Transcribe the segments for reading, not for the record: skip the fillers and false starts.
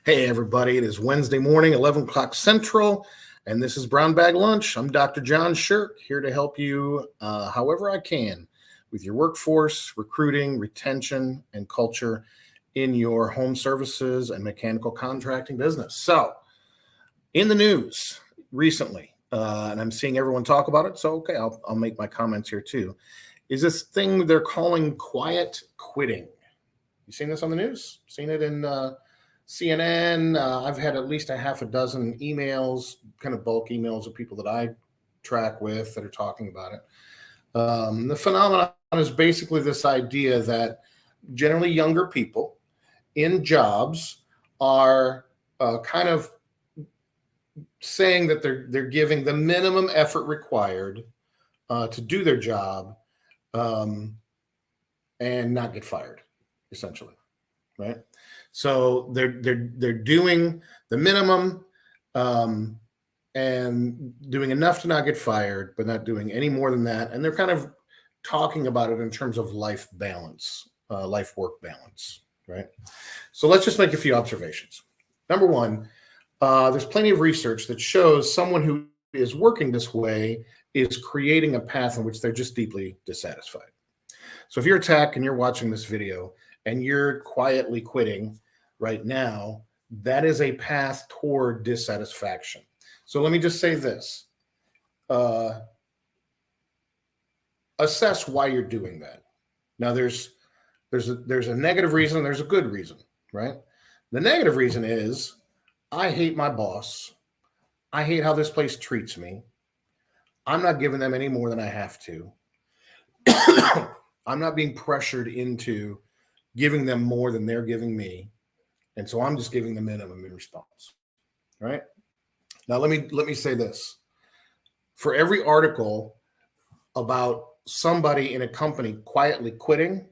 Hey, everybody. It is Wednesday morning, 11 o'clock Central, and this is Brown Bag Lunch. I'm Dr. John Sherk, here to help you however I can with your workforce, recruiting, retention, and culture in your home services and mechanical contracting business. So, in the news recently, and I'm seeing everyone talk about it, so okay, I'll make my comments here too, is this thing they're calling quiet quitting. You seen this on the news? Seen it in CNN. I've had at least a half a dozen emails, kind of bulk emails of people that I track with that are talking about it. The phenomenon is basically this idea that generally younger people in jobs are kind of saying that they're giving the minimum effort required to do their job and not get fired, essentially, right? So they're doing the minimum and doing enough to not get fired, but not doing any more than that. And they're kind of talking about it in terms of life balance, life work balance, right? So let's just make a few observations. Number one, there's plenty of research that shows someone who is working this way is creating a path in which they're just deeply dissatisfied. So if you're a tech and you're watching this video and you're quietly quitting right now, that is a path toward dissatisfaction. So let me just say this. Assess why you're doing that. Now there's a negative reason, there's a good reason, right? The negative reason is I hate my boss. I hate how this place treats me. I'm not giving them any more than I have to. I'm not being pressured into giving them more than they're giving me. And so I'm just giving the minimum in response. Right? Now let me say this. For every article about somebody in a company quietly quitting,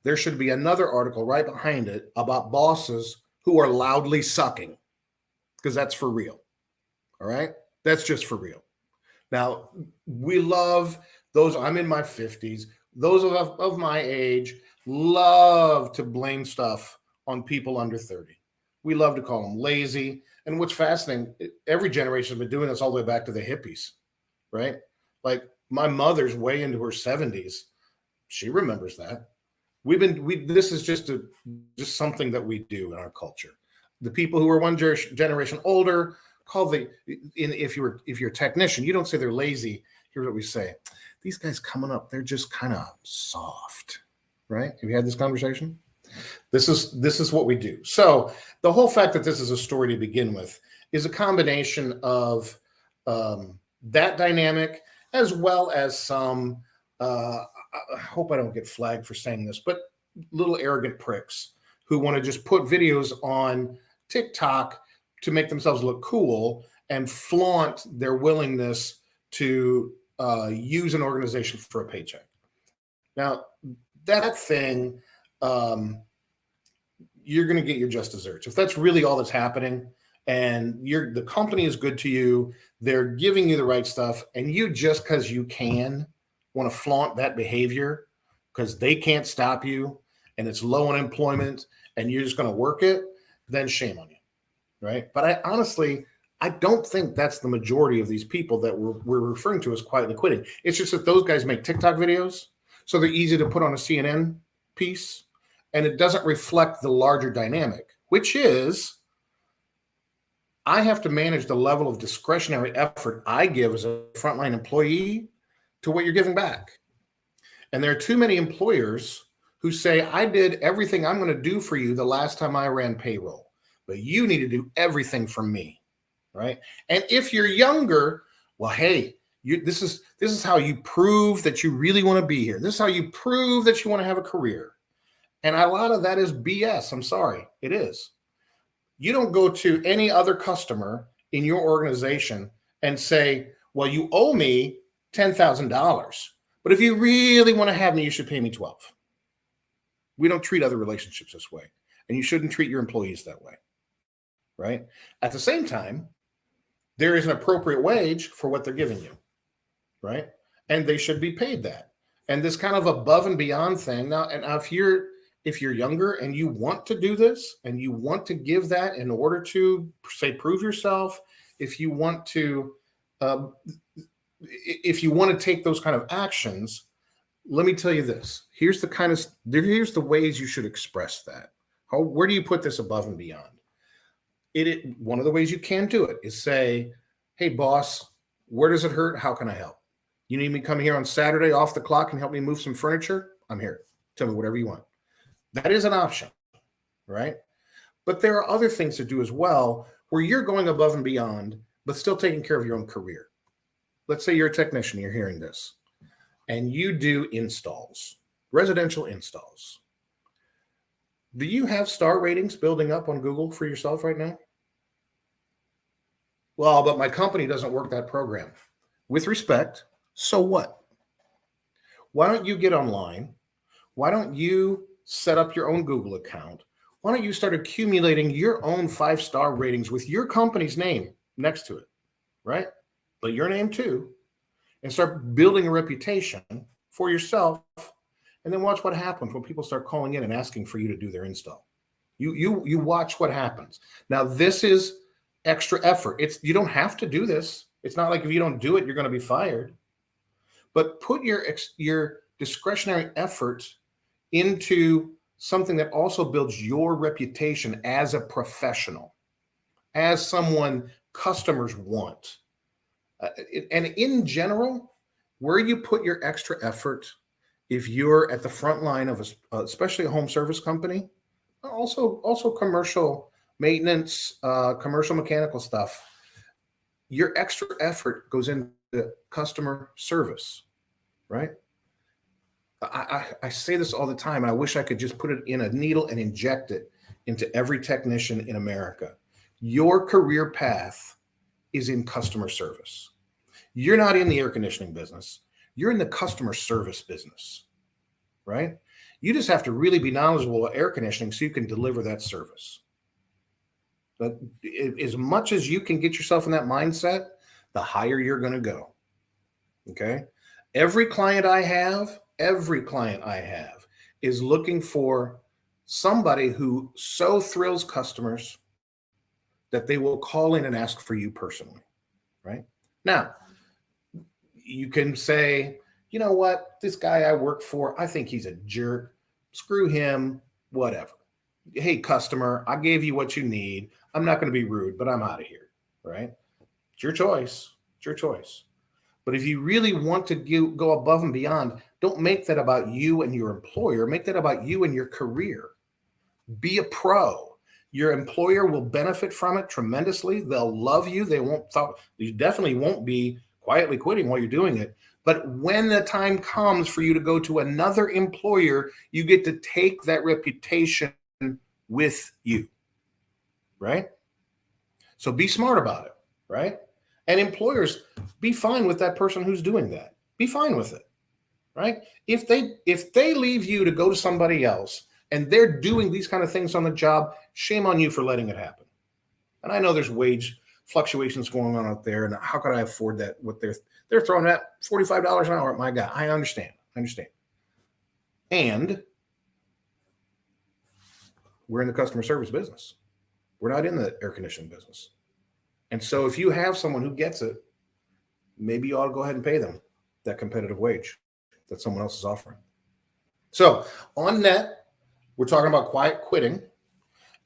there should be another article right behind it about bosses who are loudly sucking, because that's for real. All right? That's just for real. Now, we love those, I'm in my 50s, those of my age love to blame stuff on people under 30. We love to call them lazy. And what's fascinating, every generation has been doing this all the way back to the hippies, right? Like my mother's way into her 70s. She remembers that. This is just something that we do in our culture. The people who are one generation older if you're a technician, you don't say they're lazy. Here's what we say. These guys coming up, they're just kind of soft, right? Have you had this conversation? This is what we do. So the whole fact that this is a story to begin with is a combination of that dynamic as well as some, I hope I don't get flagged for saying this, but little arrogant pricks who want to just put videos on TikTok to make themselves look cool and flaunt their willingness to use an organization for a paycheck. Now, that thing, you're going to get your just desserts. If that's really all that's happening and the company is good to you, they're giving you the right stuff, and you just because you can want to flaunt that behavior because they can't stop you and it's low unemployment and you're just going to work it, then shame on you. Right. But I don't think that's the majority of these people that we're referring to as quietly quitting. It's just that those guys make TikTok videos, so they're easy to put on a CNN piece, and it doesn't reflect the larger dynamic, which is I have to manage the level of discretionary effort I give as a frontline employee to what you're giving back. And there are too many employers who say, I did everything I'm going to do for you the last time I ran payroll, but you need to do everything for me, right? And if you're younger, well, hey, this is how you prove that you really want to be here. This is how you prove that you want to have a career. And a lot of that is BS. I'm sorry, it is. You don't go to any other customer in your organization and say, well, you owe me $10,000, but if you really want to have me, you should pay me $12,000. We don't treat other relationships this way, and you shouldn't treat your employees that way. Right? At the same time, there is an appropriate wage for what they're giving you, right? And they should be paid that. And this kind of above and beyond thing now, and if if you're younger and you want to do this and you want to give that in order to say prove yourself, if you want to uh, if you want to take those kind of actions, let me tell you this. Here's the ways you should express that. Where do you put this above and beyond? One of the ways you can do it is say, hey boss, where does it hurt? How can I help? You need me to come here on Saturday off the clock and help me move some furniture? I'm here. Tell me whatever you want. That is an option, right? But there are other things to do as well where you're going above and beyond, but still taking care of your own career. Let's say you're a technician, you're hearing this, and you do installs, residential installs. Do you have star ratings building up on Google for yourself right now? Well, but my company doesn't work that program. With respect, so what? Why don't you get online? Why don't you set up your own Google account? Why don't you start accumulating your own 5-star ratings with your company's name next to it, right? But your name too, and start building a reputation for yourself, and then watch what happens when people start calling in and asking for you to do their install. You watch what happens. Now, this is extra effort. You don't have to do this. It's not like if you don't do it, you're going to be fired. But put your discretionary effort into something that also builds your reputation as a professional, as someone customers want. And in general, where you put your extra effort, if you're at the front line of especially a home service company, also commercial maintenance, commercial mechanical stuff, your extra effort goes into customer service, right? I say this all the time, and I wish I could just put it in a needle and inject it into every technician in America. Your career path is in customer service. You're not in the air conditioning business. You're in the customer service business, right? You just have to really be knowledgeable about air conditioning so you can deliver that service. But as much as you can get yourself in that mindset, the higher you're going to go, okay? Every client I have is looking for somebody who so thrills customers that they will call in and ask for you personally, right? Now, you can say, you know what, this guy I work for, I think he's a jerk. Screw him, whatever. Hey, customer, I gave you what you need. I'm not going to be rude, but I'm out of here, right? It's your choice. It's your choice. But if you really want to go above and beyond, don't make that about you and your employer. Make that about you and your career. Be a pro. Your employer will benefit from it tremendously. They'll love you. You definitely won't be quietly quitting while you're doing it. But when the time comes for you to go to another employer, you get to take that reputation with you, right? So be smart about it, right? And employers, be fine with that person who's doing that. Be fine with it, right? If they leave you to go to somebody else and they're doing these kind of things on the job, shame on you for letting it happen. And I know there's wage fluctuations going on out there, and how could I afford that? What they're throwing at $45 an hour at my guy. I understand. And we're in the customer service business. We're not in the air conditioning business. And so if you have someone who gets it, maybe you ought to go ahead and pay them that competitive wage that someone else is offering. So on net, we're talking about quiet quitting.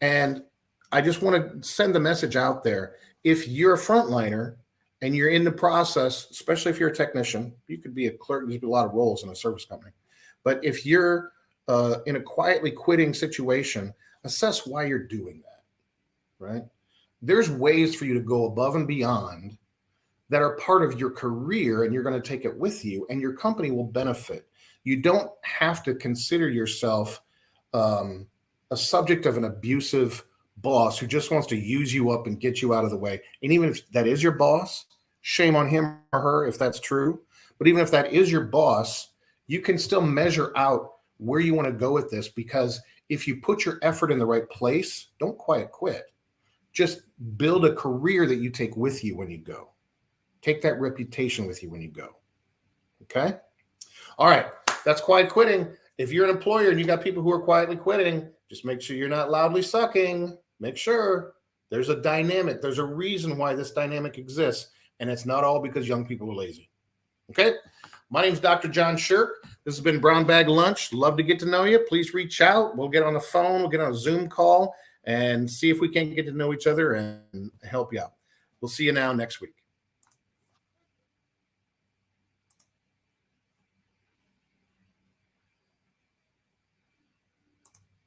And I just want to send the message out there. If you're a frontliner and you're in the process, especially if you're a technician, you could be a clerk, there's a lot of roles in a service company. But if you're in a quietly quitting situation, assess why you're doing that, right? There's ways for you to go above and beyond that are part of your career, and you're going to take it with you, and your company will benefit. You don't have to consider yourself a subject of an abusive boss who just wants to use you up and get you out of the way. And even if that is your boss, shame on him or her if that's true. But even if that is your boss, you can still measure out where you want to go with this, because if you put your effort in the right place, don't quiet quit. Just build a career that you take with you when you go. Take that reputation with you when you go. Okay? All right. That's quiet quitting. if you're an employer and you got people who are quietly quitting, just make sure you're not loudly sucking. Make sure there's a dynamic. There's a reason why this dynamic exists. And it's not all because young people are lazy. Okay. My name's Dr. John Sherk. This has been Brown Bag Lunch. Love to get to know you. Please reach out. We'll get on the phone. We'll get on a Zoom call and see if we can get to know each other and help you out. We'll see you now next week.